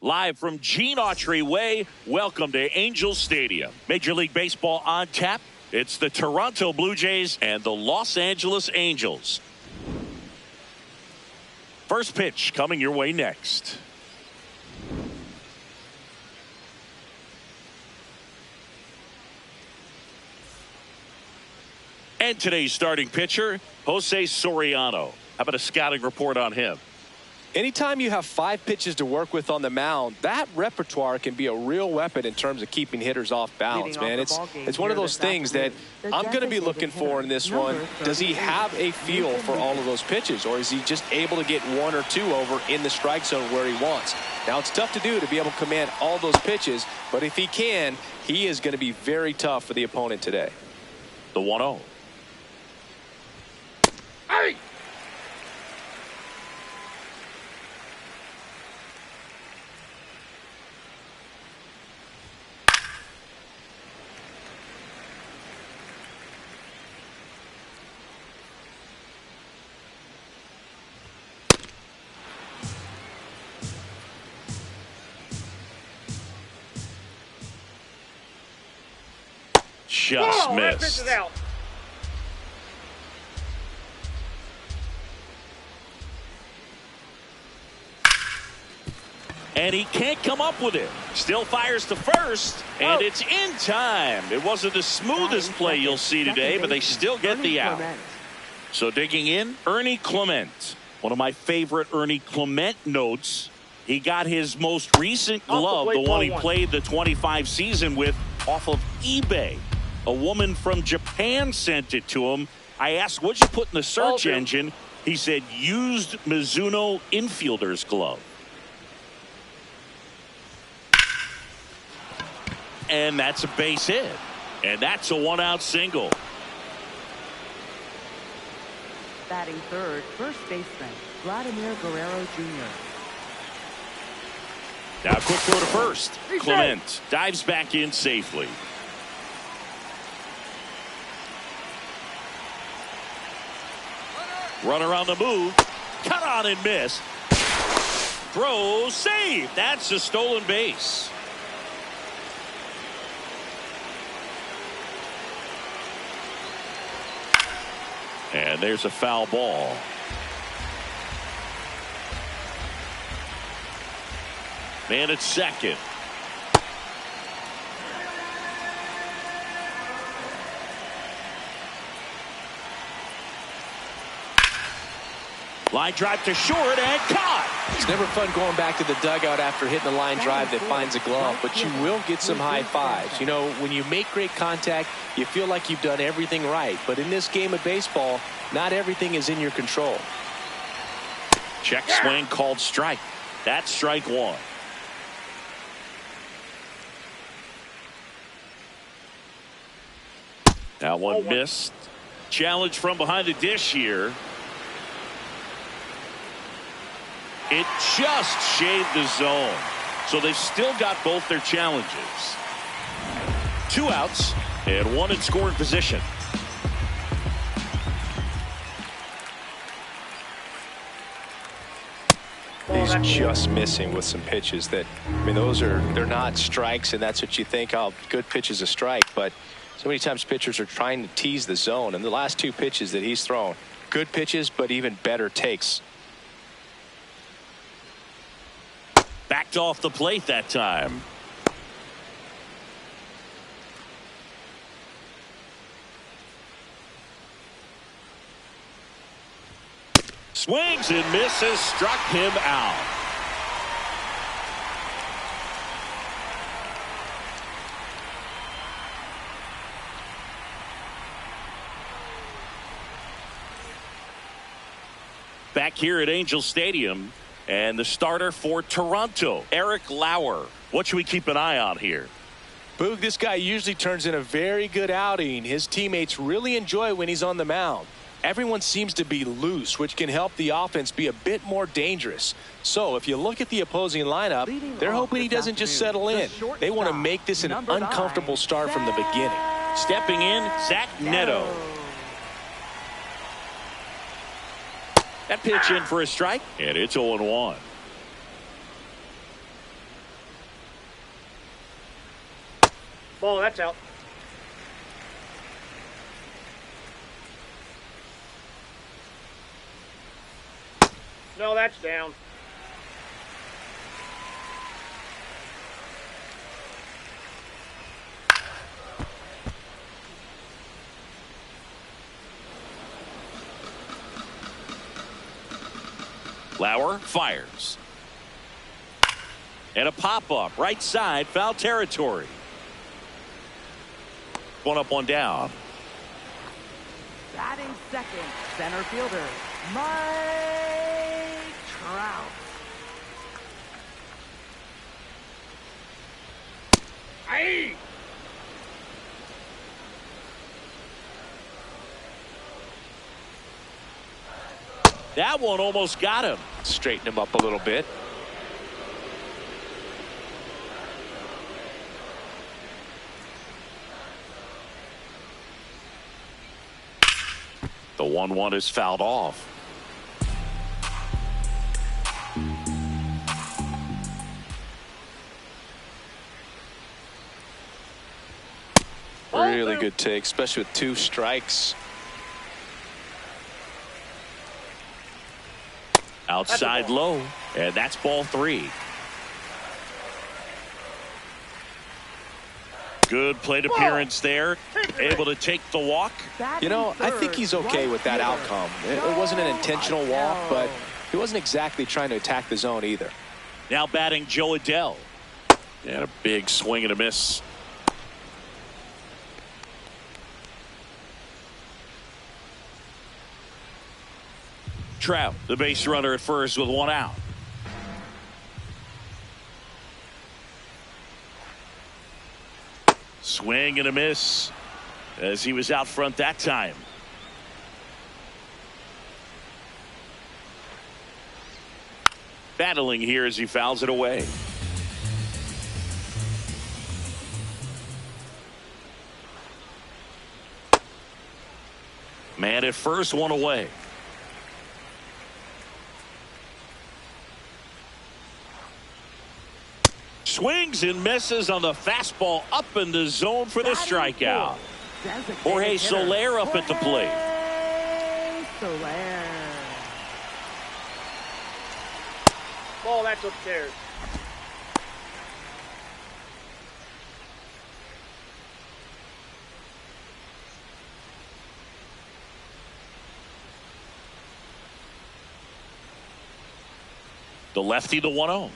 Live from Gene Autry Way, welcome to Angel Stadium. Major League Baseball on tap. It's the Toronto Blue Jays and the Los Angeles Angels. First pitch coming your way next. And today's starting pitcher, Jose Soriano. How about a scouting report on him? Anytime you have 5 pitches to work with on the mound, that repertoire can be a real weapon in terms of keeping hitters off balance, man. It's one of those things that I'm going to be looking for in this one. Does he have a feel for all of those pitches, or is he just able to get 1 or 2 over in the strike zone where he wants? Now, it's tough to do to be able to command all those pitches, but if he can, he is going to be very tough for the opponent today. The 1-0. Hey! Just missed. That pitch is out. And he can't come up with it. Still fires to first, and it's in time. It wasn't the smoothest play you'll see today, but they still get the out. So digging in, Ernie Clement. One of my favorite Ernie Clement notes. He got his most recent glove, the one he played the 25 season with, off of eBay. A woman from Japan sent it to him. I asked, what'd you put in the search engine? He said, used Mizuno infielder's glove. And that's a base hit. And that's a 1-out single. Batting third, first baseman, Vladimir Guerrero Jr. Now quick throw to first. Clement dives back in safely. Runner on the move. Cut on and miss. Throw, save. That's a stolen base. And there's a foul ball. Man at second. Line drive to short and caught. It's never fun going back to the dugout after hitting a line drive that finds a glove, but you will get some high fives. You know, when you make great contact, you feel like you've done everything right. But in this game of baseball, not everything is in your control. Check swing called strike. That's strike 1. That one missed. Challenge from behind the dish here. It just shaved the zone. So they've still got both their challenges. 2 outs and 1 in scoring position. He's just missing with some pitches that, I mean, they're not strikes, and that's what you think, oh, good pitch is a strike. But so many times pitchers are trying to tease the zone, and the last 2 pitches that he's thrown, good pitches, but even better takes. Backed off the plate that time. Swings and misses, struck him out. Back here at Angel Stadium, and the starter for Toronto, Eric Lauer. What should we keep an eye on here? Boog, this guy usually turns in a very good outing. His teammates really enjoy when he's on the mound. Everyone seems to be loose, which can help the offense be a bit more dangerous. So if you look at the opposing lineup, they're hoping he doesn't just settle in. They want to make this an uncomfortable start from the beginning. Stepping in, Zach Neto. That pitch in for a strike, and it's 0-1. Ball, that's out. No, that's down. Lauer fires. And a pop-up, right side, foul territory. One up, one down. Batting second, center fielder, Mike Trout. Aye. That one almost got him. Straighten him up a little bit. The 1-1 is fouled off. Really good take, especially with 2 strikes. Outside low, and that's ball 3. Good plate appearance there. Able to take the walk. You know, I think he's okay with that outcome. It wasn't an intentional walk, but he wasn't exactly trying to attack the zone either. Now batting Joe Adele. And a big swing and a miss. Trout, the base runner at first with 1 out. Swing and a miss as he was out front that time. Battling here as he fouls it away. Man at first, 1 away. Swings and misses on the fastball up in the zone for the strikeout. Jorge Soler up at the plate. Soler. Ball, that's upstairs. The lefty, the 1-0.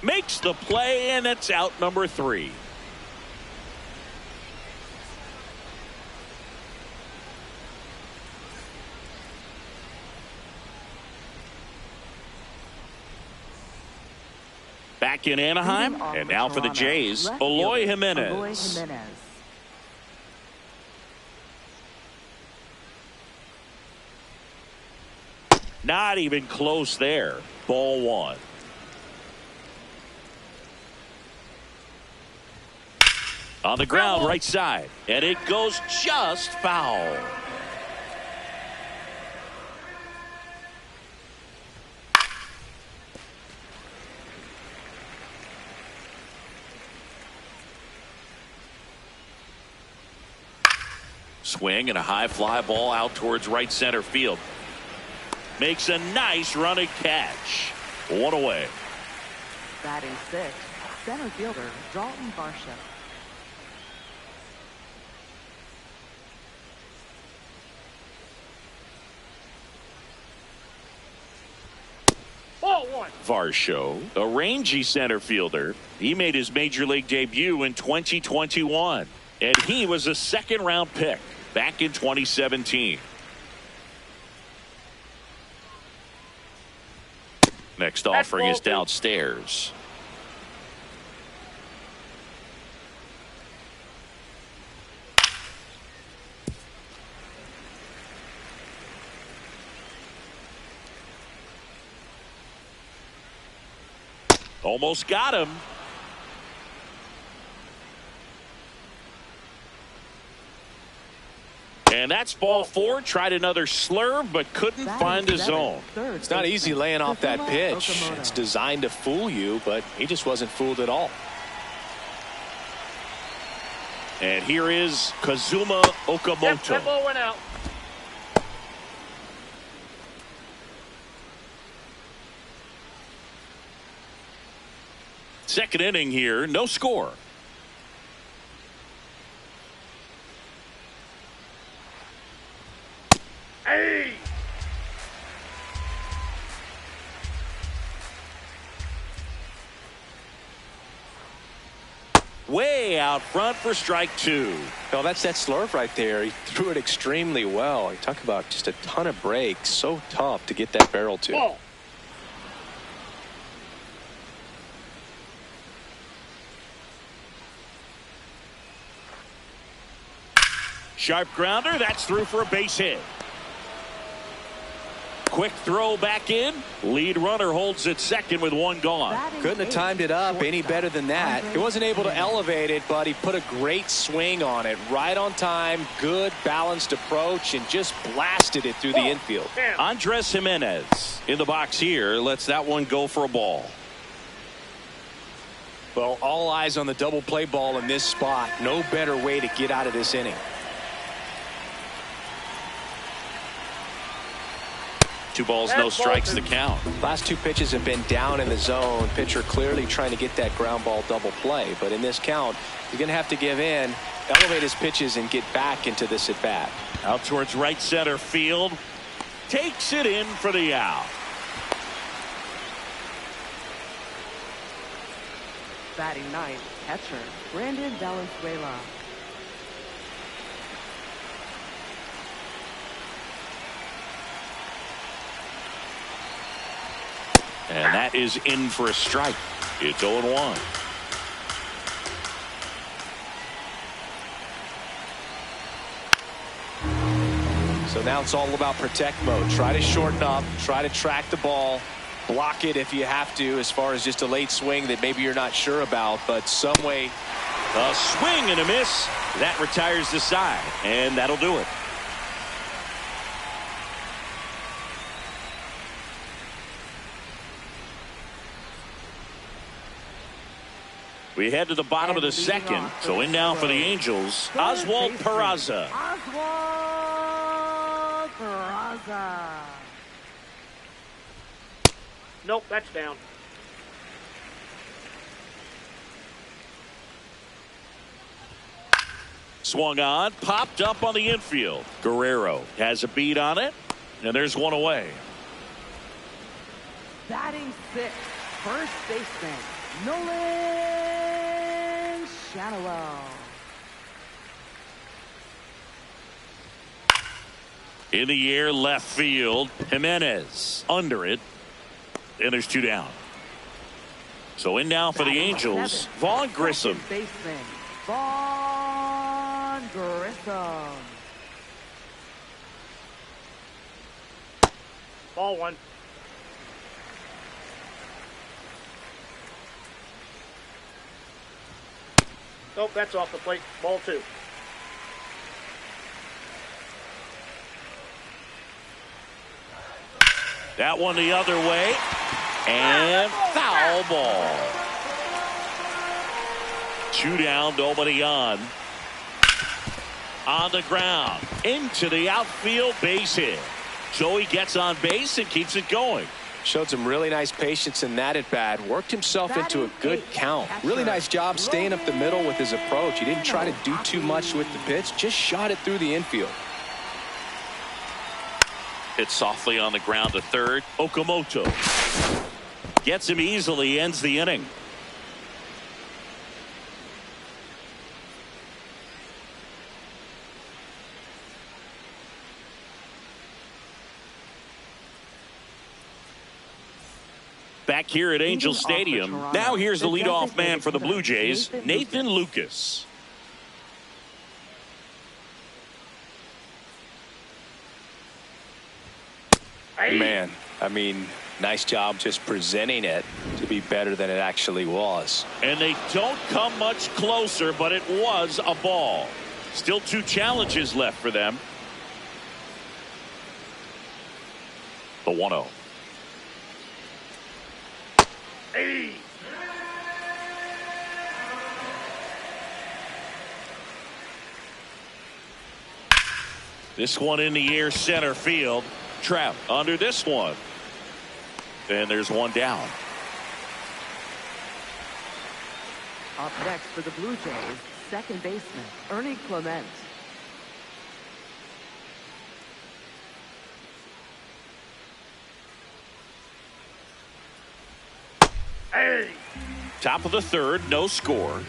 Makes the play, and it's out number 3. Back in Anaheim, and now for the Jays, Eloy Jimenez. Not even close there. Ball 1. On the ground, right side, and it goes just foul. Swing and a high fly ball out towards right center field. Makes a nice running catch. 1 away. Batting 6, center fielder, Dalton Varsho. Ball 1. Varsho, a rangy center fielder. He made his major league debut in 2021, and he was a second-round pick back in 2017. Next offering is downstairs. Almost got him. And that's ball 4. Tried another slurve, but couldn't find his zone. It's not easy laying off that pitch. It's designed to fool you, but he just wasn't fooled at all. And here is Kazuma Okamoto. Yep, that ball went out. Second inning here, no score. Hey! Way out front for strike two. No, that's that slurve right there. He threw it extremely well. You talk about just a ton of breaks. So tough to get that barrel to. Ball. Sharp grounder, that's through for a base hit. Quick throw back in. Lead runner holds at second with one gone. Couldn't have timed it up any better than that. He wasn't able to elevate it, but he put a great swing on it. Right on time, good balanced approach, and just blasted it through the infield. Andres Jimenez in the box here lets that one go for a ball. Well, all eyes on the double play ball in this spot. No better way to get out of this inning. Two balls, no strikes to count. Last two pitches have been down in the zone. Pitcher clearly trying to get that ground ball double play. But in this count, he's going to have to give in, elevate his pitches, and get back into this at bat. Out towards right center field. Takes it in for the out. Batting ninth, catcher Brandon Valenzuela. And that is in for a strike. It's 0-1. So now it's all about protect mode. Try to shorten up, try to track the ball, block it if you have to, as far as just a late swing that maybe you're not sure about, but some way. A swing and a miss. That retires the side, and that'll do it. We head to the bottom of the second. So in now for the Angels, Oswald Peraza. Oswald Peraza. Nope, that's down. Swung on, popped up on the infield. Guerrero has a beat on it, and there's one away. Batting sixth, first baseman Nolan Shanaway. In the air, left field. Jimenez under it, and there's two down. So in now for the Angels, Vaughn Grissom. Second baseman Vaughn Grissom. Ball one. Nope, that's off the plate. Ball two. That one the other way, and foul ball. Two down, nobody on. On the ground, into the outfield, base hit. Joey gets on base and keeps it going. Showed some really nice patience in that at bat. Worked himself into a good count. Really nice job staying up the middle with his approach. He didn't try to do too much with the pitch, just shot it through the infield. Hit softly on the ground to third. Okamoto gets him easily, ends the inning. Back here at Angel Stadium. Now here's the leadoff man for the Blue Jays, Nathan Lucas. Man, I mean, nice job just presenting it to be better than it actually was. And they don't come much closer, but it was a ball. Still two challenges left for them. The 1-0. This one in the air, center field. Trap under this one. And there's one down. Up next for the Blue Jays, second baseman, Ernie Clement. Hey! Top of the third, no score.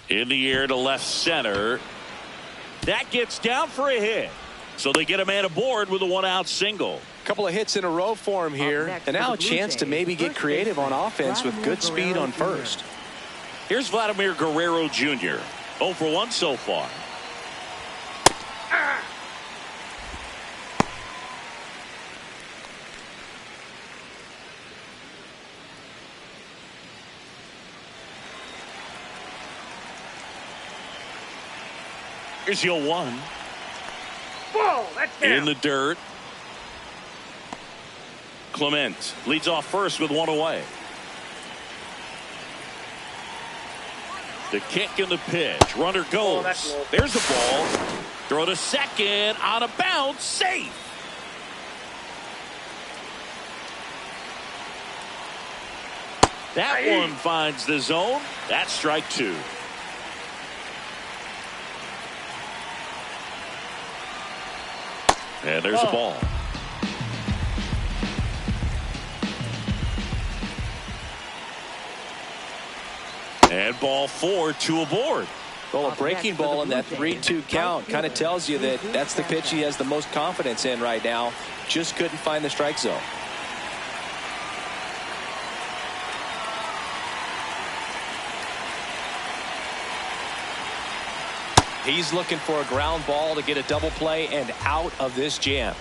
In the air to left center. That gets down for a hit. So they get a man aboard with a one-out single. Couple of hits in a row for him here, and now a chance to maybe get creative on offense with good speed on first. Here's Vladimir Guerrero Jr. 0 for 1 so far. Here's your 1. Whoa, that's down. In the dirt. Clement leads off first with one away. The kick and the pitch. Runner goes. That's low. There's the ball. Throw to second. On a bounce. Safe. That one finds the zone. That's strike 2. And there's the ball. And ball 4, 2 aboard. Well, a breaking ball in that 3-2 count kind of tells you that that's the pitch he has the most confidence in right now. Just couldn't find the strike zone. He's looking for a ground ball to get a double play and out of this jam.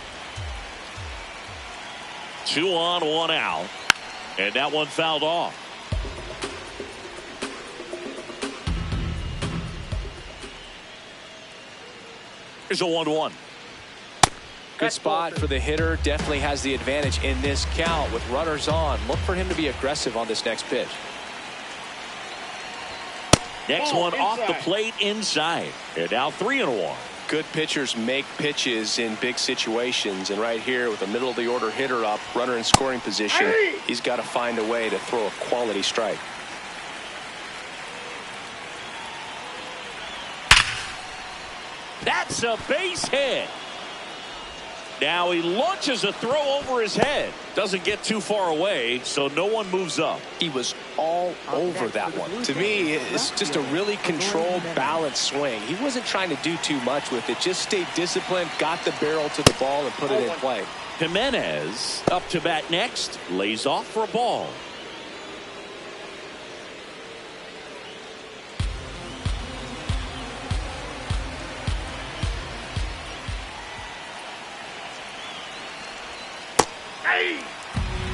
2 on, 1 out. And that one fouled off. Here's a 1-1. Good spot for the hitter. Definitely has the advantage in this count with runners on. Look for him to be aggressive on this next pitch. Next one off the plate inside. And now 3-1. Good pitchers make pitches in big situations. And right here with a middle of the order hitter up, runner in scoring position, he's got to find a way to throw a quality strike. That's a base hit. Now he launches a throw over his head. Doesn't get too far away, so no one moves up. He was all over that one. To me, it's just a really controlled, balanced swing. He wasn't trying to do too much with it. Just stayed disciplined, got the barrel to the ball, and put it in play. Jimenez up to bat next. Lays off for a ball.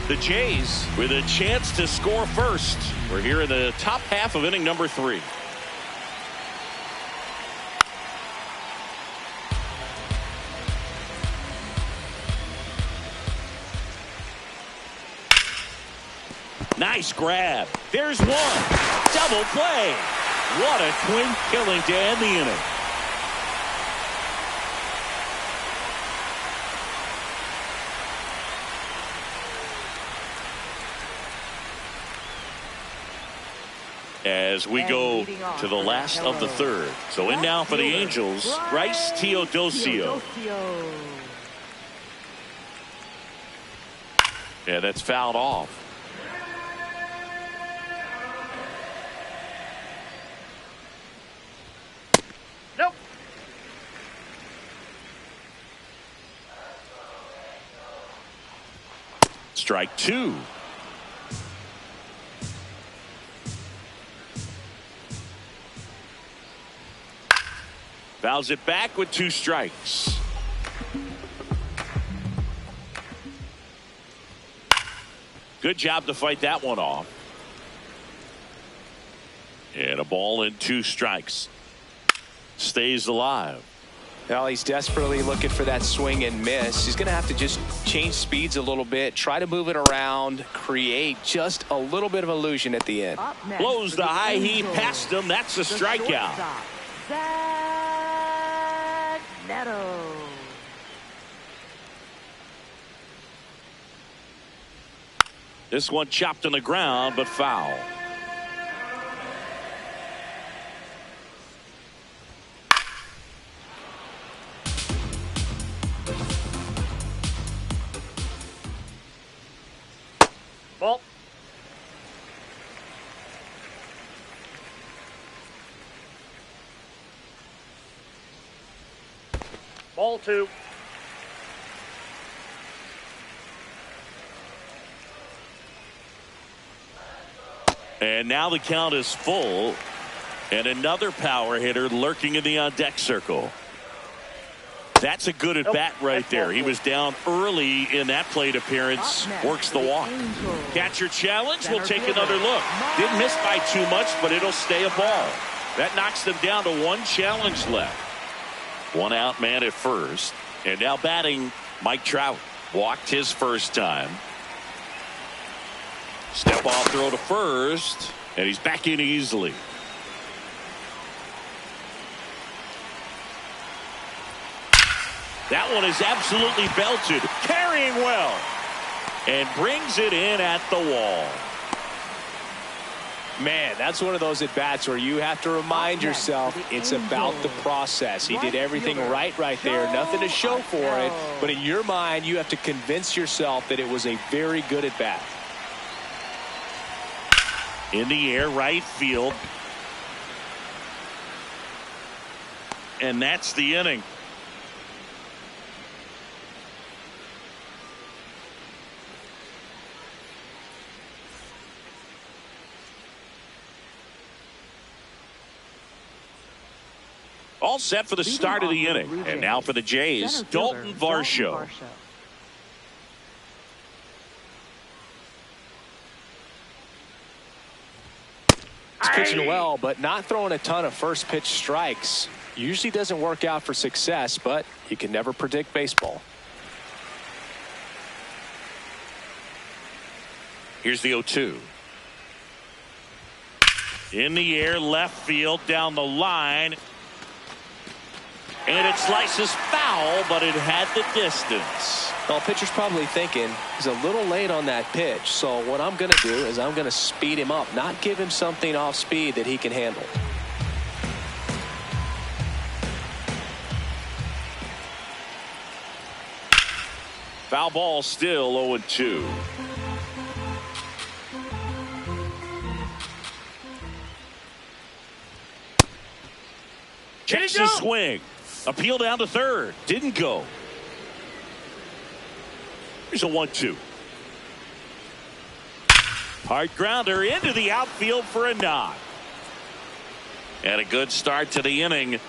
The Jays with a chance to score first. We're here in the top half of inning number 3. Nice grab. There's one. Double play. What a twin killing to end the inning. As we go to the last of the third. So in now for the Angels, Bryce Teodosio. Yeah, that's fouled off. Nope. Strike 2. Fouls it back with 2 strikes. Good job to fight that one off. And a ball and 2 strikes. Stays alive. Well, he's desperately looking for that swing and miss. He's going to have to just change speeds a little bit, try to move it around, create just a little bit of illusion at the end. Blows the high heat past him. That's a strikeout. This one chopped on the ground, but foul. Ball. Ball 2. And now the count is full. And another power hitter lurking in the on-deck circle. That's a good at-bat right there. He was down early in that plate appearance. Works the walk. Catcher challenge. We'll take another look. Didn't miss by too much, but it'll stay a ball. That knocks them down to one challenge left. One out man at first. And now batting, Mike Trout. Walked his first time. Step off throw to first. And he's back in easily. That one is absolutely belted. Carrying well. And brings it in at the wall. Man, that's one of those at-bats where you have to remind yourself it's about the process. He did everything right there. Nothing to show for it. But in your mind, you have to convince yourself that it was a very good at-bat. In the air, right field. And that's the inning. All set for the start of the inning. And now for the Jays, Dalton Varsho. He's pitching well, but not throwing a ton of first pitch strikes. Usually doesn't work out for success, but you can never predict baseball. Here's the 0-2. In the air, left field, down the line. And it slices foul, but it had the distance. Well, pitcher's probably thinking he's a little late on that pitch. So what I'm going to do is I'm going to speed him up, not give him something off speed that he can handle. Foul ball still 0-2. Checks the swing. Appeal down to third. Didn't go. Here's a 1-2. Hard grounder into the outfield for a knock. And a good start to the inning.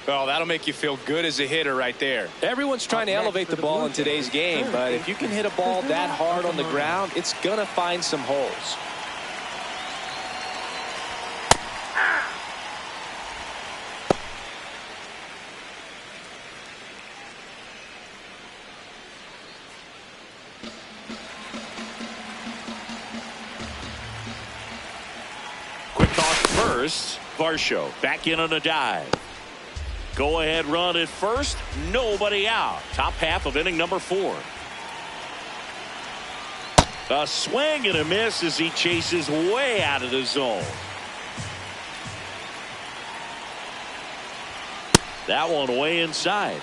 Well, that'll make you feel good as a hitter right there. Everyone's trying to elevate the ball in today's game, but if you can hit a ball that hard on the ground, it's going to find some holes. First, Varsho back in on a dive. Go ahead run at first. Nobody out. Top half of inning number 4. A swing and a miss as he chases way out of the zone. That one way inside.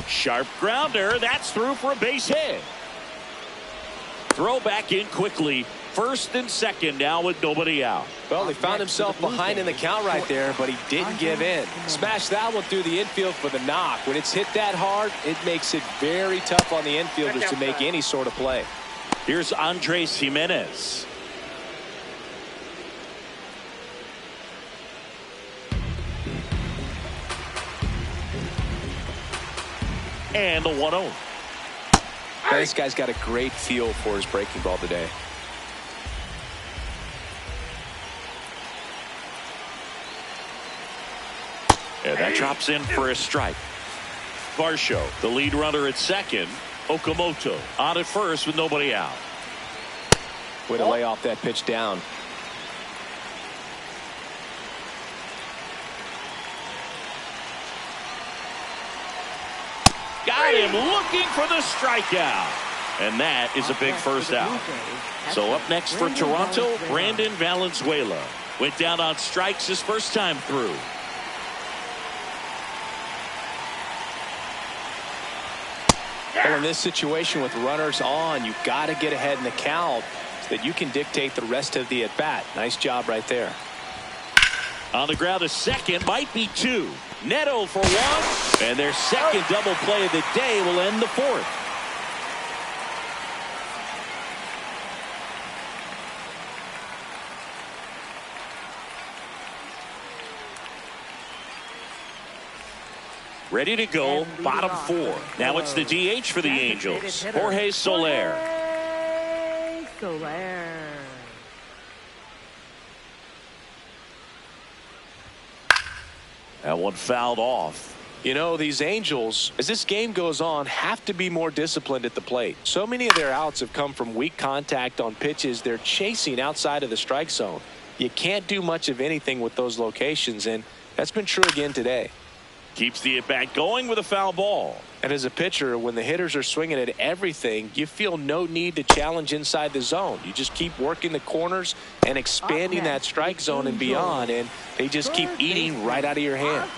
Sharp grounder. That's through for a base hit. Throw back in quickly. First and second now with nobody out. Well, he found himself behind in the count right there, but he didn't give in. Smashed that one through the infield for the knock. When it's hit that hard, it makes it very tough on the infielders to make any sort of play. Here's Andres Jimenez. And the 1-0. This guy's got a great feel for his breaking ball today. And that drops in for a strike. Varsho, the lead runner at second. Okamoto on at first with nobody out. Way to lay off that pitch down. Got him looking for the strikeout. And that is a big first out. So up next for Toronto, Brandon Valenzuela. Went down on strikes his first time through. Well, in this situation with runners on, you've got to get ahead in the count so that you can dictate the rest of the at-bat. Nice job right there. On the ground, a second, might be two. Neto for one, and their second double play of the day will end the fourth. Ready to go, bottom four. Now it's the DH for the Angels, Jorge Soler. That one fouled off. You know, these Angels, as this game goes on, have to be more disciplined at the plate. So many of their outs have come from weak contact on pitches they're chasing outside of the strike zone. You can't do much of anything with those locations, and that's been true again today. Keeps the at-bat going with a foul ball. And as a pitcher, when the hitters are swinging at everything, you feel no need to challenge inside the zone. You just keep working the corners and expanding that strike zone and beyond, and they just keep eating right out of your hand.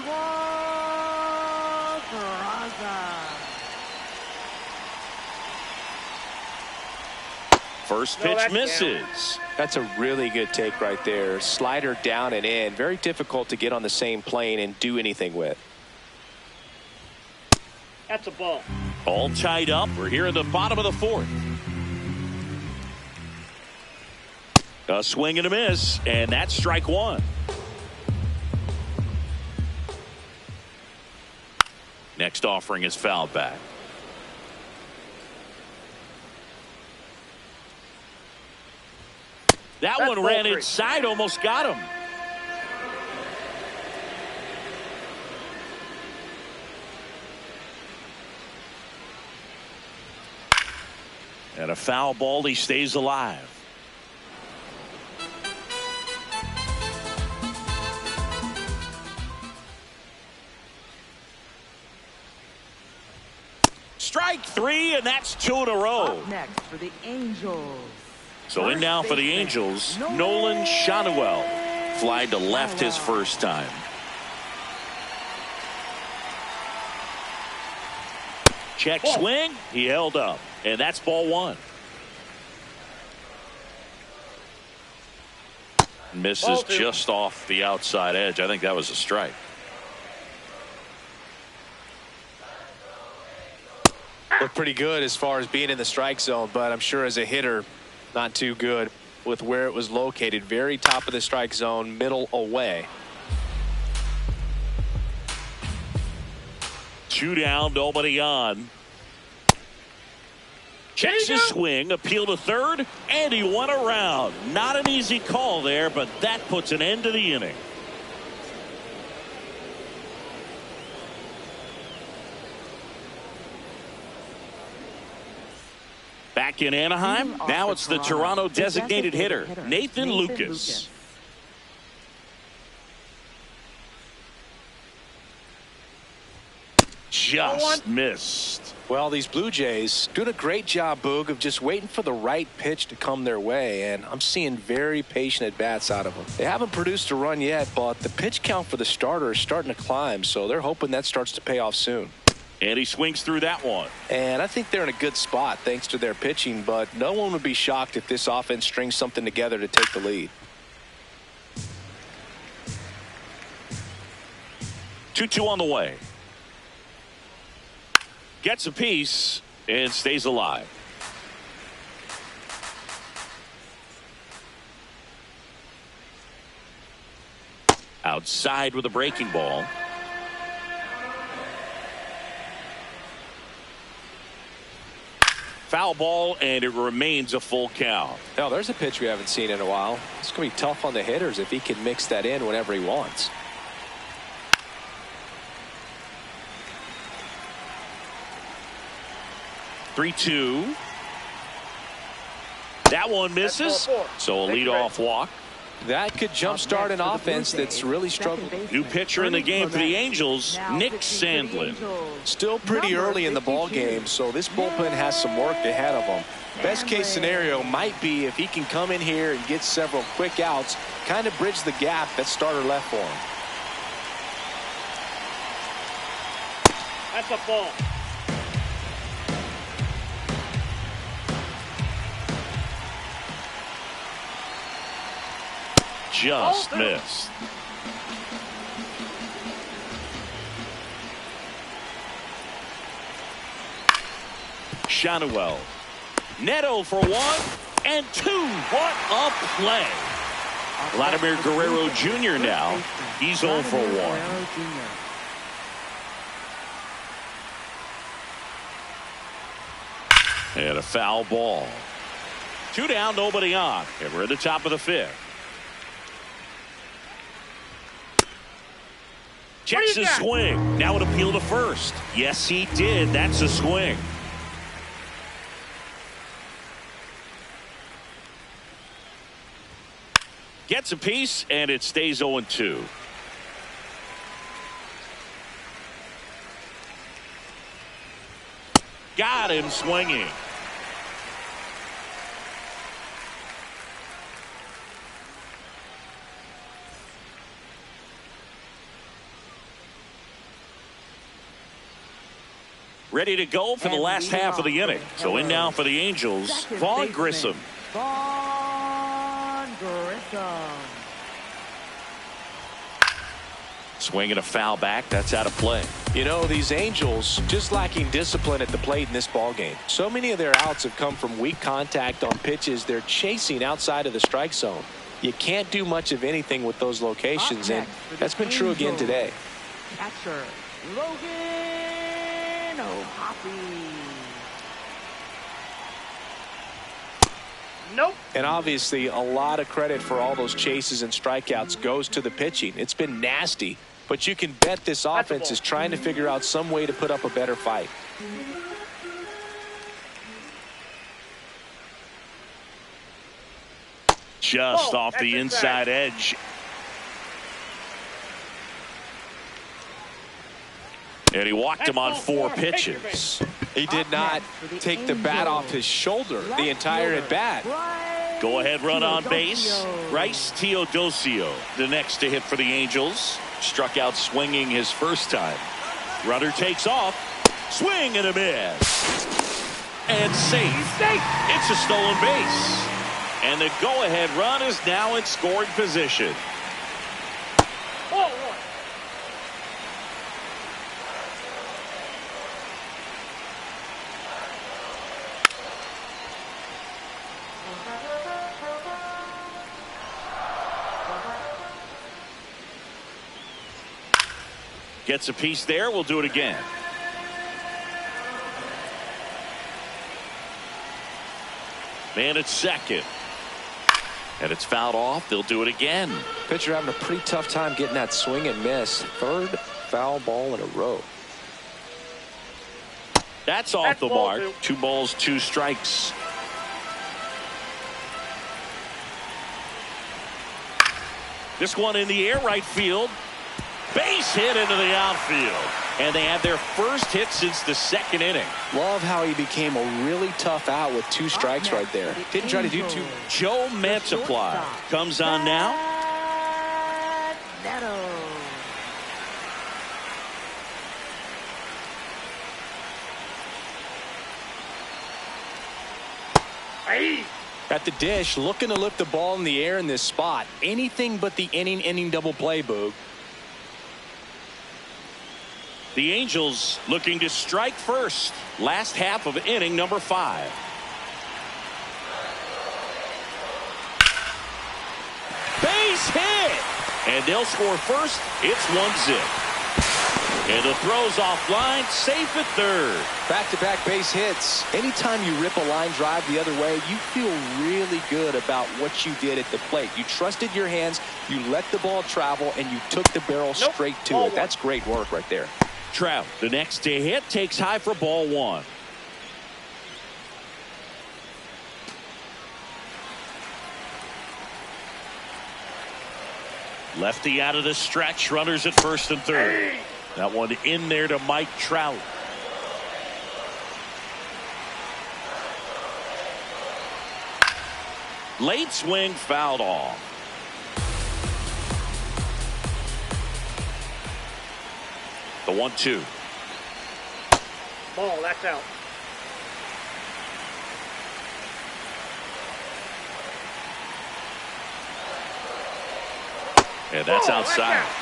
First pitch misses. That's a really good take right there. Slider down and in. Very difficult to get on the same plane and do anything with. That's a ball. All tied up. We're here in the bottom of the fourth. A swing and a miss, and that's strike one. Next offering is fouled back. That one ran inside, almost got him. And a foul ball, he stays alive. Strike three, and that's two in a row. Up next for the Angels. So in now for the Angels, Nolan Shanuel. Flied to left his first time. Check swing. He held up. And that's ball one. Misses just off the outside edge. I think that was a strike. Looked pretty good as far as being in the strike zone, but I'm sure as a hitter, not too good with where it was located. Very top of the strike zone, middle away. Two down, nobody on. Checks his swing, appeal to third, and he won a round. Not an easy call there, but that puts an end to the inning. Back in Anaheim, now it's the Toronto designated hitter, Nathan Lucas. Just missed. Well, these Blue Jays doing a great job, Boog, of just waiting for the right pitch to come their way, and I'm seeing very patient at-bats out of them. They haven't produced a run yet, but the pitch count for the starter is starting to climb, so they're hoping that starts to pay off soon. And he swings through that one. And I think they're in a good spot thanks to their pitching, but no one would be shocked if this offense strings something together to take the lead. 2-2 on the way. Gets a piece and stays alive. Outside with a breaking ball. Foul ball, and it remains a full count. Now, there's a pitch we haven't seen in a while. It's going to be tough on the hitters if he can mix that in whenever he wants. 3-2. That one misses, so a leadoff walk. That could jumpstart an offense that's really struggled. New pitcher in the game for the Angels, Nick Sandlin. Still pretty early in the ball game, so this bullpen has some work ahead of them. Best case scenario might be if he can come in here and get several quick outs, kind of bridge the gap that starter left for him. That's a ball. Just missed. Shanuel. Neto for 1 and 2. What a play. Vladimir Guerrero Jr. now. He's 0 for 1. And a foul ball. 2 down, nobody on. And we're at the top of the 5th. Checks his swing. Now an appeal to first. Yes, he did. That's a swing. Gets a piece, and it stays 0-2. Got him swinging. Ready to go for the last half of the inning. So in now for the Angels, Vaughn Grissom. Vaughn Grissom. Swinging a foul back. That's out of play. You know, these Angels just lacking discipline at the plate in this ball game. So many of their outs have come from weak contact on pitches they're chasing outside of the strike zone. You can't do much of anything with those locations, and that's been true again today. Catcher Logan O'Hoppe. Nope. And obviously, a lot of credit for all those chases and strikeouts goes to the pitching. It's been nasty, but you can bet this offense is trying to figure out some way to put up a better fight. Just off the inside edge. And he walked him on 4 pitches. He did not take the bat off his shoulder the entire at bat. Go ahead run on base. Bryce Teodosio, the next to hit for the Angels. Struck out swinging his first time. Runner takes off. Swing and a miss. And safe. It's a stolen base. And the go-ahead run is now in scoring position. Gets a piece there. We'll do it again. Man at second. And it's fouled off. They'll do it again. Pitcher having a pretty tough time getting that swing and miss. 3rd foul ball in a row. That's off the mark. 2 balls, 2 strikes. This one in the air, right field. Base hit into the outfield. And they have their first hit since the 2nd inning. Love how he became a really tough out with 2 strikes right there. Didn't try to do too. Joe Mantiply comes on now. At the dish, looking to lift the ball in the air in this spot. Anything but the inning double play, Boog. The Angels looking to strike first. Last half of inning number 5. Base hit! And they'll score first. It's 1-0. And the throw's offline, safe at 3rd. Back-to-back base hits. Anytime you rip a line drive the other way, you feel really good about what you did at the plate. You trusted your hands, you let the ball travel, and you took the barrel straight to it. That's great work right there. Trout, the next to hit, takes high for ball 1. Lefty out of the stretch. Runners at first and third. That one in there to Mike Trout. Late swing fouled off. The 1-2. Ball, that's out. And that's outside. That's out.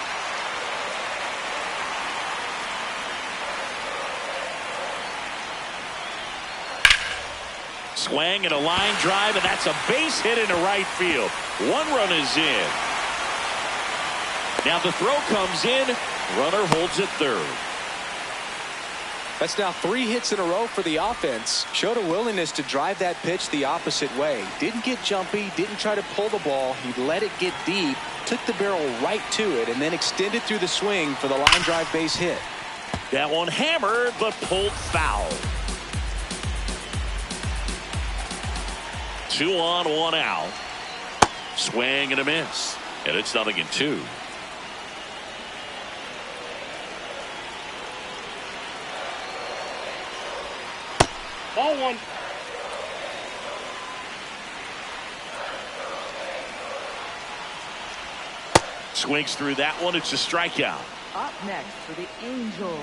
Swing and a line drive, and that's a base hit into right field. One run is in. Now the throw comes in. Runner holds at third. That's now 3 hits in a row for the offense. Showed a willingness to drive that pitch the opposite way. Didn't get jumpy, didn't try to pull the ball. He let it get deep, took the barrel right to it, and then extended through the swing for the line drive base hit. That one hammered, but pulled foul. 2 on, 1 out. Swing and a miss. And it's 0-2. Ball 1. Swings through that one. It's a strikeout. Up next for the Angels.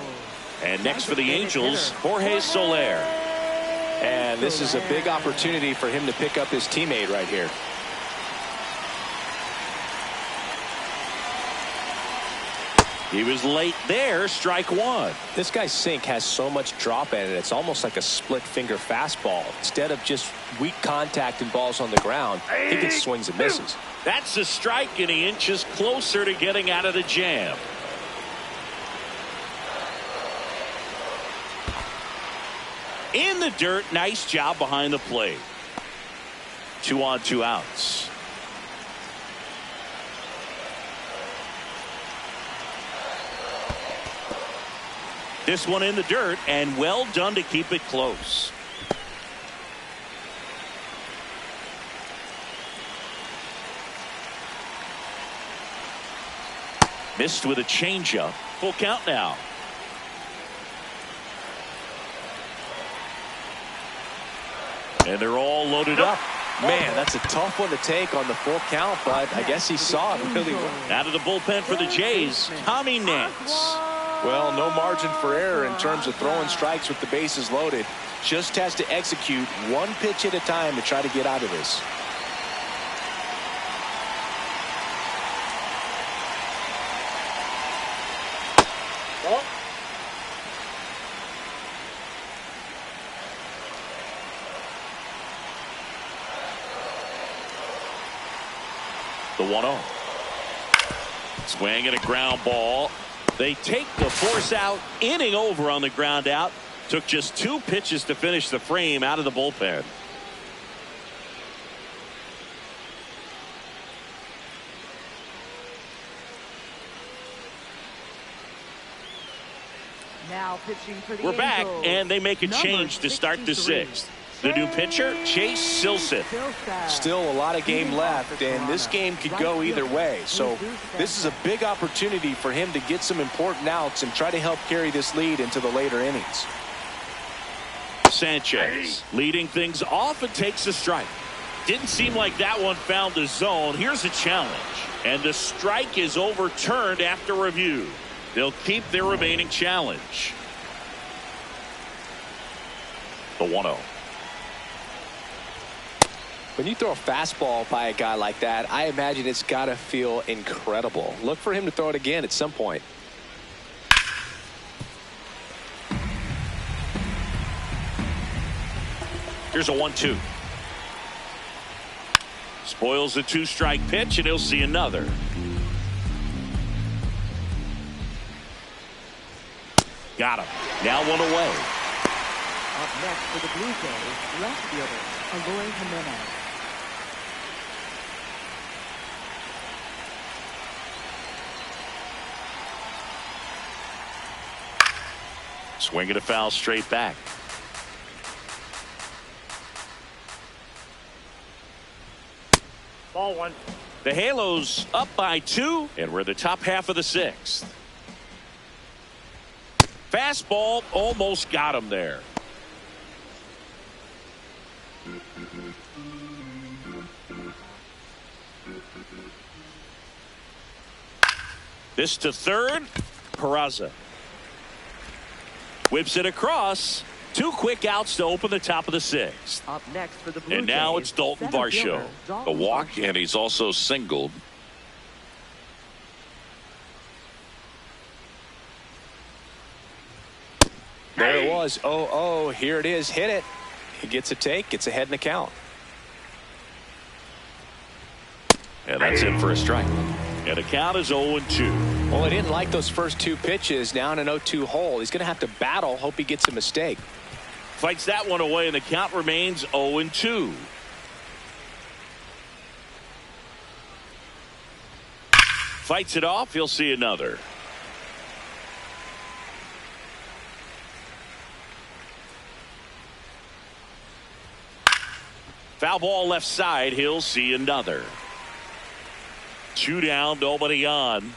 And next for the Angels, Jorge Soler. And this is a big opportunity for him to pick up his teammate right here. He was late there. Strike 1. This guy's sink has so much drop in it. It's almost like a split finger fastball. Instead of just weak contact and balls on the ground, he gets swings and misses. That's a strike, and he inches closer to getting out of the jam. In the dirt. Nice job behind the plate. 2 on, 2 outs. This one in the dirt, and well done to keep it close. Missed with a changeup. Full count now. And they're all loaded up. Man, that's a tough one to take on the full count, but I guess he saw it really well. Out of the bullpen for the Jays, Tommy Nance. Well, no margin for error in terms of throwing strikes with the bases loaded. Just has to execute one pitch at a time to try to get out of this. Ball. The 1-0. Swing and a ground ball. They take the force out. Inning over on the ground out. Took just 2 pitches to finish the frame out of the bullpen. Now pitching for the We're back, Angels. and they make a change to start the 6th. The new pitcher, Chase Silseth. Still a lot of game left, and this game could go either way. So this is a big opportunity for him to get some important outs and try to help carry this lead into the later innings. Sanchez leading things off and takes a strike. Didn't seem like that one found the zone. Here's a challenge, and the strike is overturned after review. They'll keep their remaining challenge. The 1-0. When you throw a fastball by a guy like that, I imagine it's got to feel incredible. Look for him to throw it again at some point. Here's a 1-2. Spoils the 2-strike pitch, and he'll see another. Got him. Now 1 away. Up next for the Blue Jays, left fielder, Eloy Jimenez. Swing and a foul straight back. Ball 1. The Halos up by 2, and we're in the top half of the 6th. Fastball almost got him there. This to third. Peraza whips it across. 2 quick outs to open the top of the 6th. Up next for the Blue And now Jays, it's Dalton center Varsho. fielder, A Dalton walk, Varsho. and he's also singled. There it was. Oh, here it is. Hit it. He gets a take, gets ahead in the count. And that's it for a strike. And the count is 0-2. Well, he didn't like those first 2 pitches. Now in an 0-2 hole. He's going to have to battle. Hope he gets a mistake. Fights that one away, and the count remains 0-2. Fights it off. He'll see another. Foul ball left side. He'll see another. 2 down, nobody on.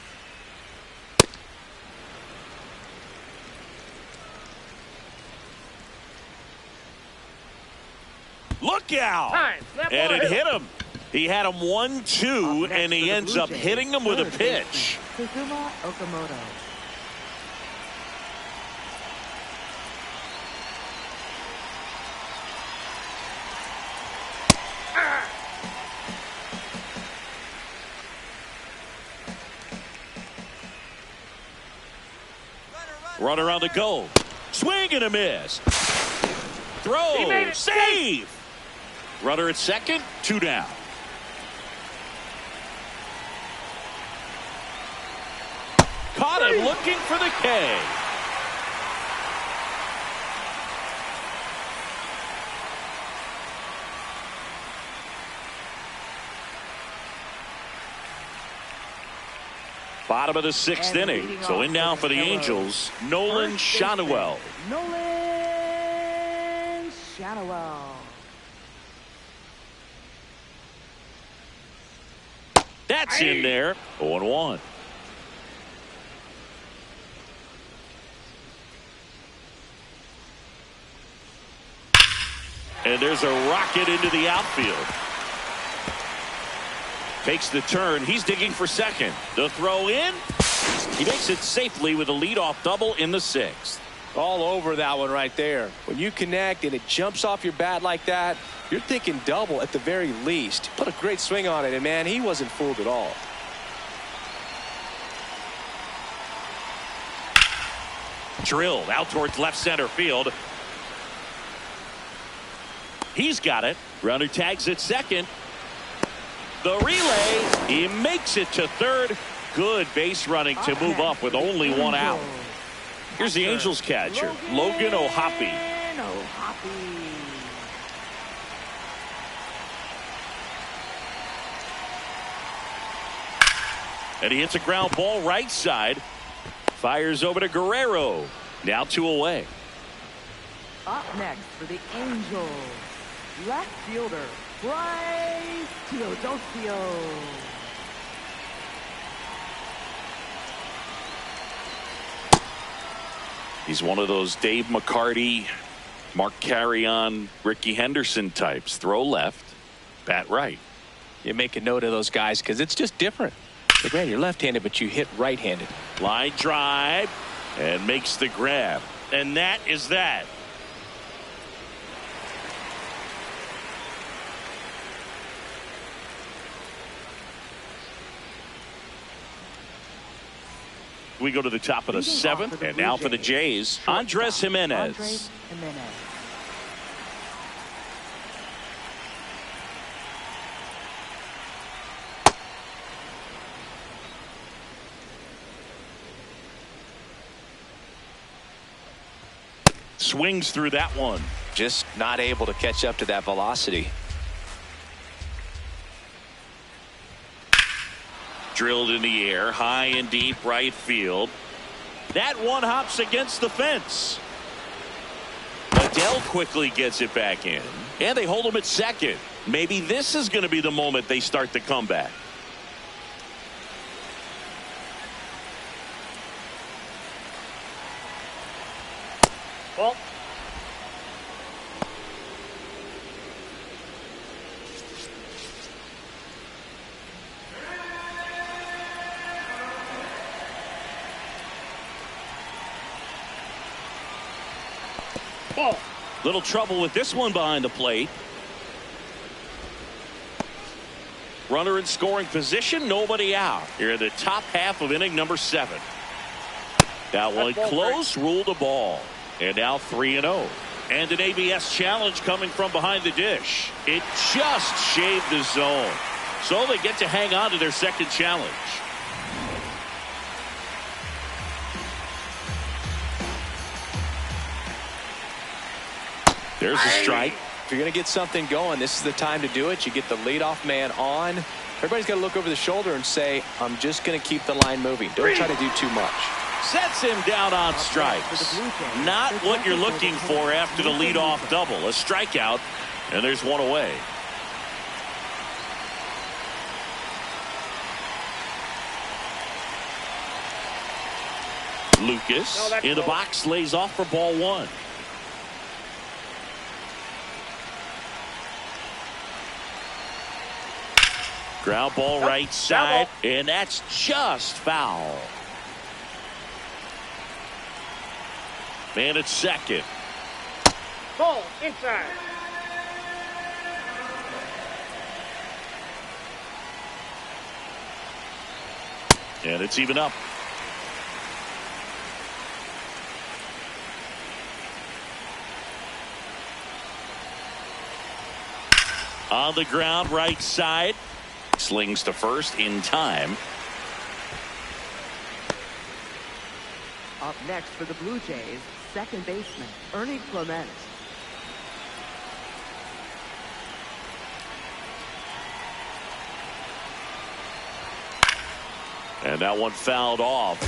Look out! And it hit him. He had him 1-2, and he ends up hitting him with a pitch. Kazuma Okamoto. Runner on the go. Swing and a miss. Throw. Save. Runner at second. 2 down. Caught him looking for the K. Bottom of the 6th inning. So in now for the Angels, Nolan Schanuel. Nolan Schanuel. That's in there. 0-1. And there's a rocket into the outfield. Takes the turn. He's digging for second. The throw in. He makes it safely with a leadoff double in the 6th. All over that one right there. When you connect and it jumps off your bat like that, you're thinking double at the very least. Put a great swing on it, and man, he wasn't fooled at all. Drilled out towards left center field. He's got it. Runner tags at second. The relay. He makes it to third. Good base running to move up with only 1 out. Here's the Angels catcher, Logan O'Hoppe. And he hits a ground ball right side. Fires over to Guerrero. Now 2 away. Up next for the Angels, left fielder, Bryce Teodosio. He's one of those Dave McCarty, Mark Carrion, Ricky Henderson types. Throw left, bat right. You make a note of those guys because it's just different. Like, man, you're left-handed, but you hit right-handed. Line drive and makes the grab. And that is that. We go to the top of the 7th, and now for the Jays, Andres Jimenez. Swings through that one. Just not able to catch up to that velocity. Drilled in the air, high and deep right field. That one hops against the fence. Adele quickly gets it back in. And they hold him at second. Maybe this is going to be the moment they start the comeback. Ball. Ball. Little trouble with this one behind the plate. Runner in scoring position, nobody out. Here in the top half of inning number 7. That one close, ruled a ball. And now 3-0. And an ABS challenge coming from behind the dish. It just shaved the zone. So they get to hang on to their second challenge. There's a strike. If you're going to get something going, this is the time to do it. You get the leadoff man on. Everybody's got to look over the shoulder and say, I'm just going to keep the line moving. Don't try to do too much. Sets him down on strikes. Not what you're looking for after the leadoff double. A strikeout, and there's one away. Lucas in the box lays off for ball 1. Ground ball right side, and that's just foul. Man at second. Ball inside. And it's even up. On the ground right side. Slings to first in time. Up next for the Blue Jays, second baseman, Ernie Clement. And that one fouled off.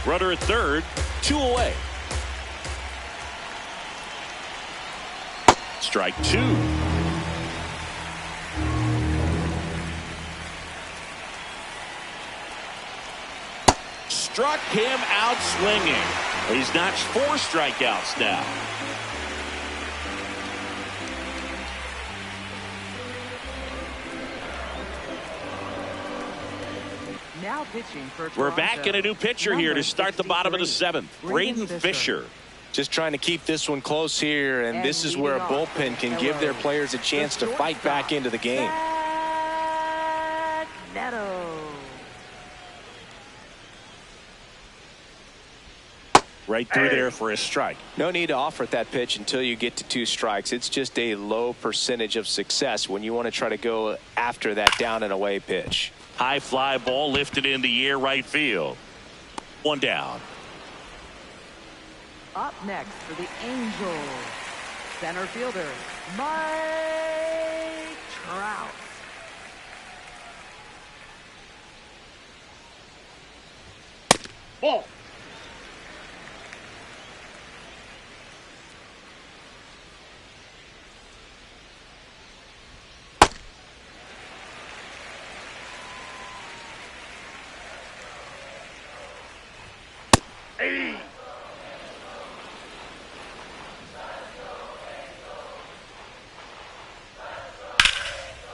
Runner at third, 2 away. Strike 2. Struck him out swinging. He's notched 4 strikeouts now. Now pitching for We're back in a new pitcher here to start the bottom of the 7th. Braden Fisher. Just trying to keep this one close here, and this is where a bullpen can give their players a chance to fight back into the game. Right through there for a strike. No need to offer at that pitch until you get to 2 strikes. It's just a low percentage of success when you want to try to go after that down and away pitch. High fly ball lifted in the air right field. 1 down. Up next for the Angels, center fielder, Mike Trout. Ball.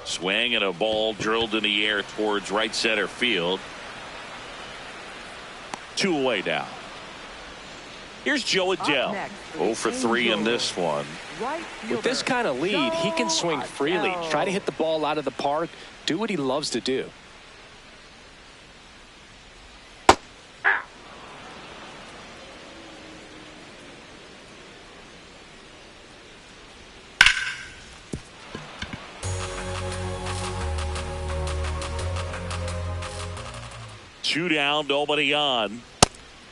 Swing and a ball drilled in the air towards right center field. 2 away now. Here's Joe Adele. 0 for 3 in this one. With this kind of lead, he can swing freely. Try to hit the ball out of the park. Do what he loves to do. Two down, nobody on.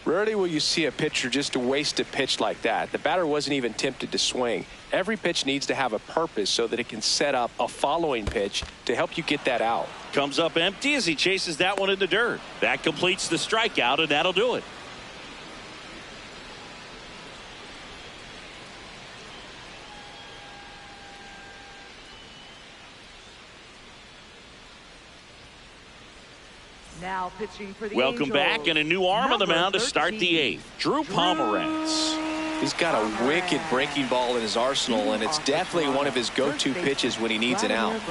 Rarely will you see a pitcher just waste a pitch like that. The batter wasn't even tempted to swing. Every pitch needs to have a purpose so that it can set up a following pitch to help you get that out. Comes up empty as he chases that one in the dirt. That completes the strikeout, and that'll do it. Now pitching for the Welcome Angels, back, and a new arm on the mound to start the 13, 8th. Drew Pomeranz. He's got a wicked breaking ball in his arsenal, and it's definitely one of his go-to pitches when he needs an out. If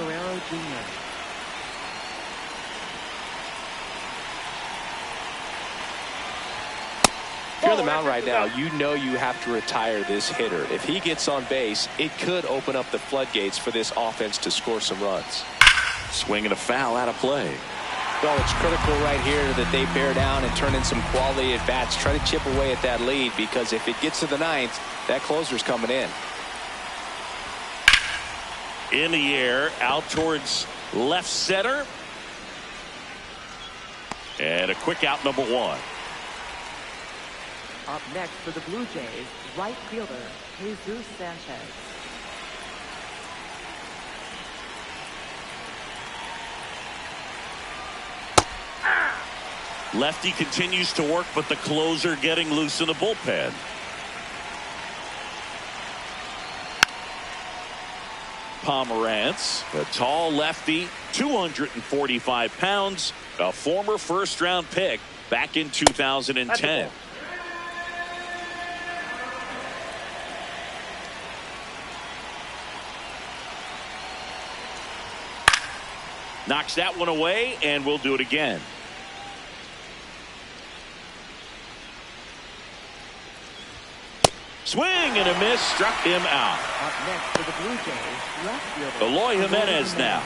you're on the mound right now, you know you have to retire this hitter. If he gets on base, it could open up the floodgates for this offense to score some runs. Swing and a foul out of play. Well, it's critical right here that they bear down and turn in some quality at bats. Try to chip away at that lead, because if it gets to the ninth, that closer's coming in. In the air, out towards left center. And a quick out, number one. Up next for the Blue Jays, right fielder, Jesus Sanchez. Lefty continues to work, but the closer getting loose in the bullpen. Pomerantz, a tall lefty, 245 pounds, a former first-round pick back in 2010. Knocks that one away, and we'll do it again. Swing and a miss, struck him out. Up next for the Blue Jays, left fielder, Eloy Jimenez now.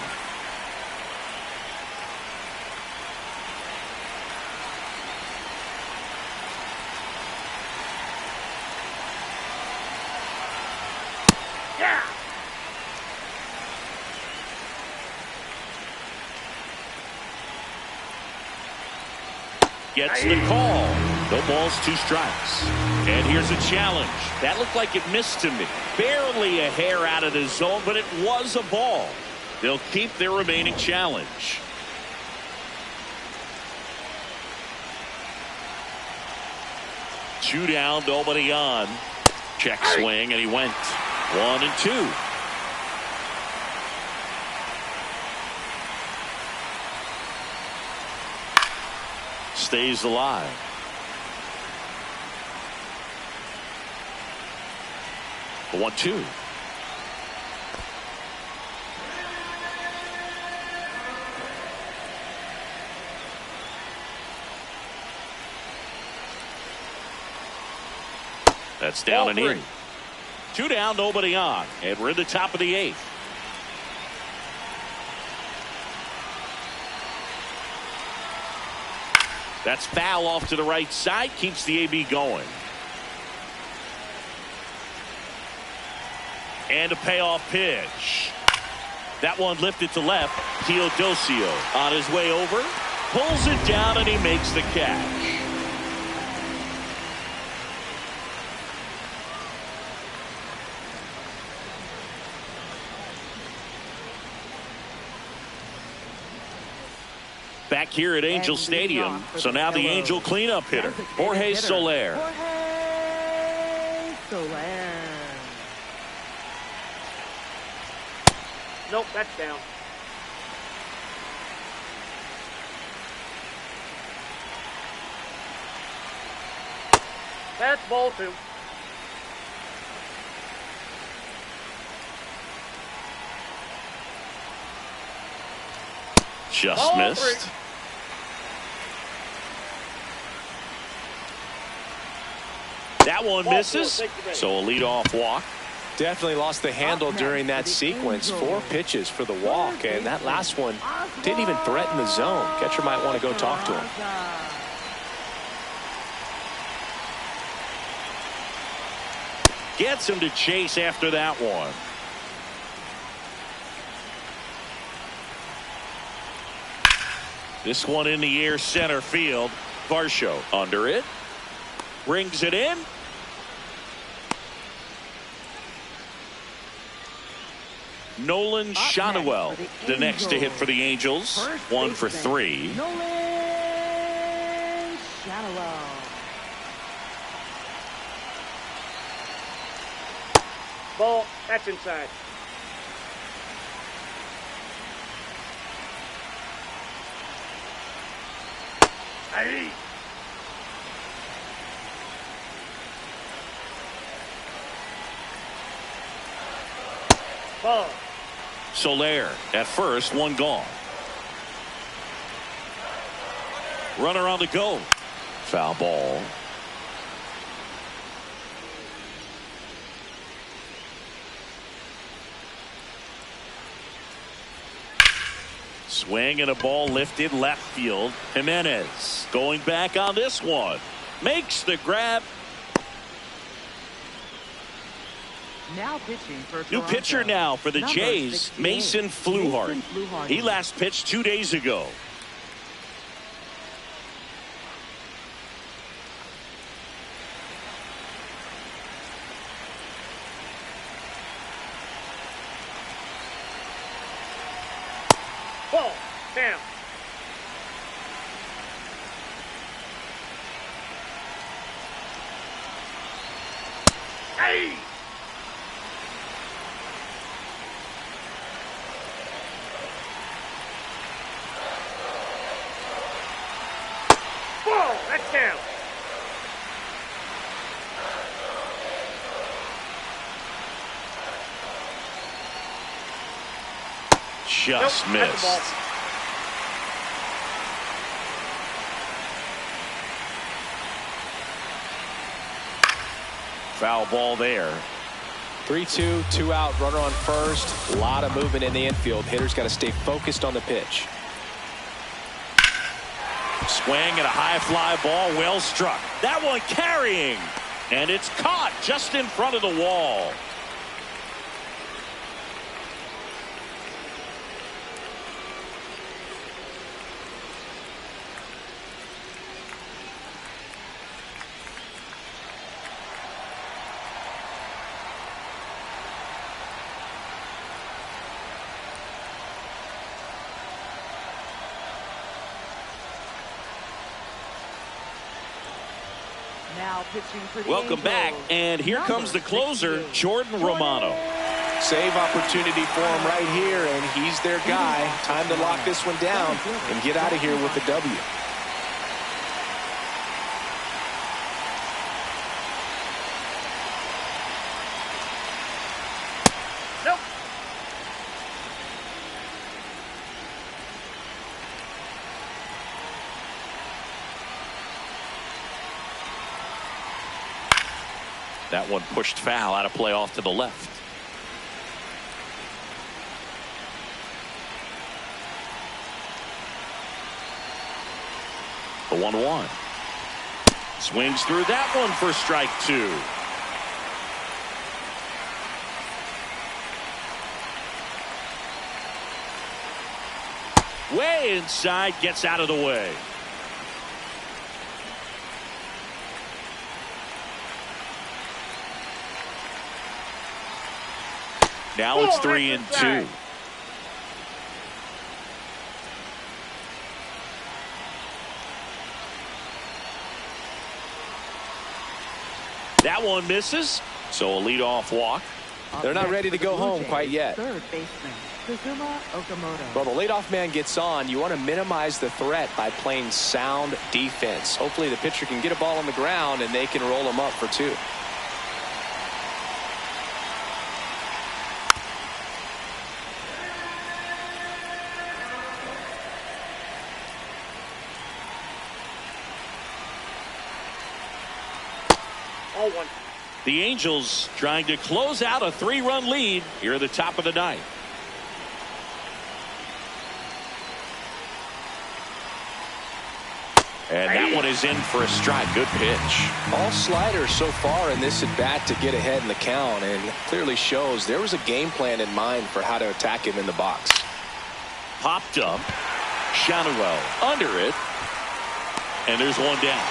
Yeah. Gets the call. No balls, 2 strikes. And here's a challenge. That looked like it missed to me. Barely a hair out of the zone, but it was a ball. They'll keep their remaining challenge. Two down, nobody on. Check swing, and he went 1-2. Stays alive. The 1-2. That's down and in. 2 down, nobody on, and we're in the top of the 8th. That's foul off to the right side, keeps the AB going. And a payoff pitch. That one lifted to left. Teodosio on his way over, pulls it down, and he makes the catch. Back here at Angel Stadium, so now the Angel cleanup hitter, Jorge Soler. Jorge Soler. Nope, that's down. That's ball 2. Just ball missed. 3. That one misses, so a leadoff walk. Definitely lost the handle during that sequence. 4 pitches for the walk, and that last one didn't even threaten the zone. Catcher might want to go talk to him. Gets him to chase after that one. This one in the air, center field. Varsho under it. Brings it in. Nolan Shotwell, the next to hit for the Angels. 1 for 3. Nolan Shotwell. Ball, that's inside. Aye. Ball. Soler at first, one gone. Runner on the go. Foul ball. Swing and a ball lifted left field. Jimenez going back on this one. Makes the grab. Now pitching for New Toronto. pitcher now for the Number Jays, 68, Mason Fluharty. Mason Fluharty. He last pitched 2 days ago. Ball. Down. Hey! Ball. That's down. Just Nope, that's missed. a ball. Foul ball there. 3-2, 2 out, runner on first. A lot of movement in the infield. Hitter's got to stay focused on the pitch. Swing and a high fly ball, well struck. That one carrying, and it's caught just in front of the wall. Now pitching for the Welcome back, Angels. and here Number comes the closer, 68. Jordan Romano. Save opportunity for him right here, and he's their guy. Time to lock this one down and get out of here with the W. Nope. That one pushed foul, out of play off to the left. The 1-1. Swings through that one for strike two. Way inside, gets out of the way. Now it's 3-2. That one misses, so a leadoff walk. They're not ready to go home quite yet. Third baseman, Kazuma Okamoto. Well, the leadoff man gets on. You want to minimize the threat by playing sound defense. Hopefully the pitcher can get a ball on the ground and they can roll him up for two. All one. The Angels trying to close out a 3-run lead here at the top of the ninth. And that one is in for a strike. Good pitch. All sliders so far in this at bat to get ahead in the count, and clearly shows there was a game plan in mind for how to attack him in the box. Popped up. Shadowell under it. And there's one down.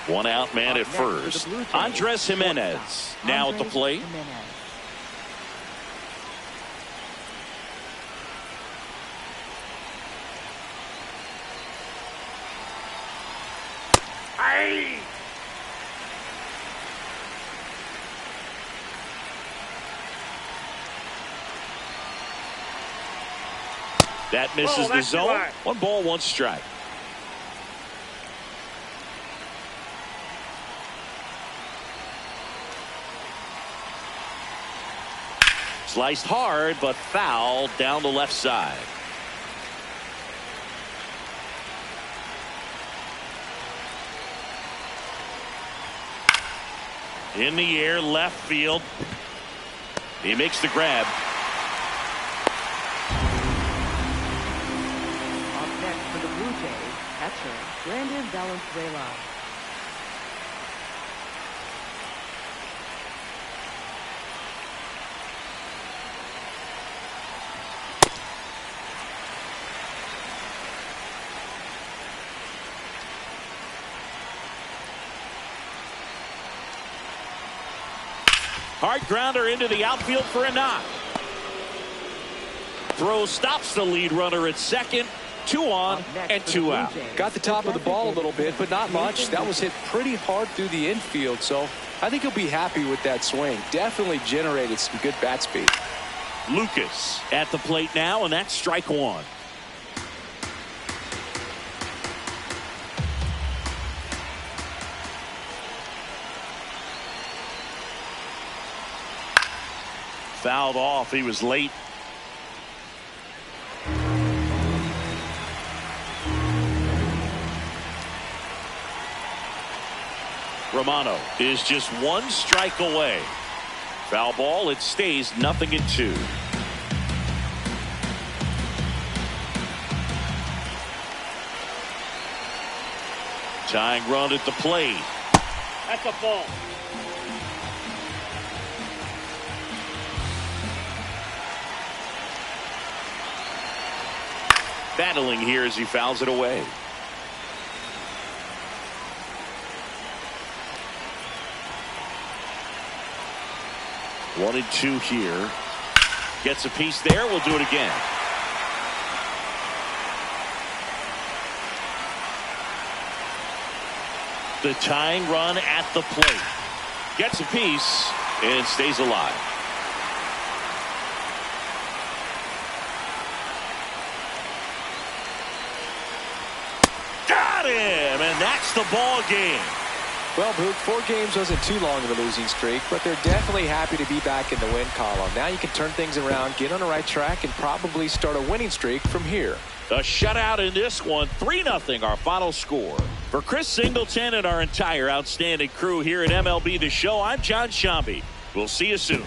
One out man at first. Andres Jimenez now at the plate. Hey! That misses the that's zone. right. 1 ball, 1 strike. Sliced hard, but fouled down the left side. In the air, left field. He makes the grab. Up next for the Blue Jays, catcher Brandon Valenzuela. Hard grounder into the outfield for a knock. Throw stops the lead runner at second. 2 on and 2 out. Got the top of the ball a little bit, but not much. That was hit pretty hard through the infield, so I think he'll be happy with that swing. Definitely generated some good bat speed. Lucas at the plate now, and that's strike 1. Fouled off. He was late. Romano is just 1 strike away. Foul ball. It stays 0-2. Tying run at the plate. That's a ball. Battling here as he fouls it away. One and 2 here. Gets a piece there. We'll do it again. The tying run at the plate. Gets a piece and stays alive. Got him, and that's the ball game. Well, Boog, 4 games wasn't too long of a losing streak, but they're definitely happy to be back in the win column. Now you can turn things around, get on the right track, and probably start a winning streak from here. A shutout in this one, 3-0 our final score. For Chris Singleton and our entire outstanding crew here at MLB The Show, I'm John Shambi. We'll see you soon.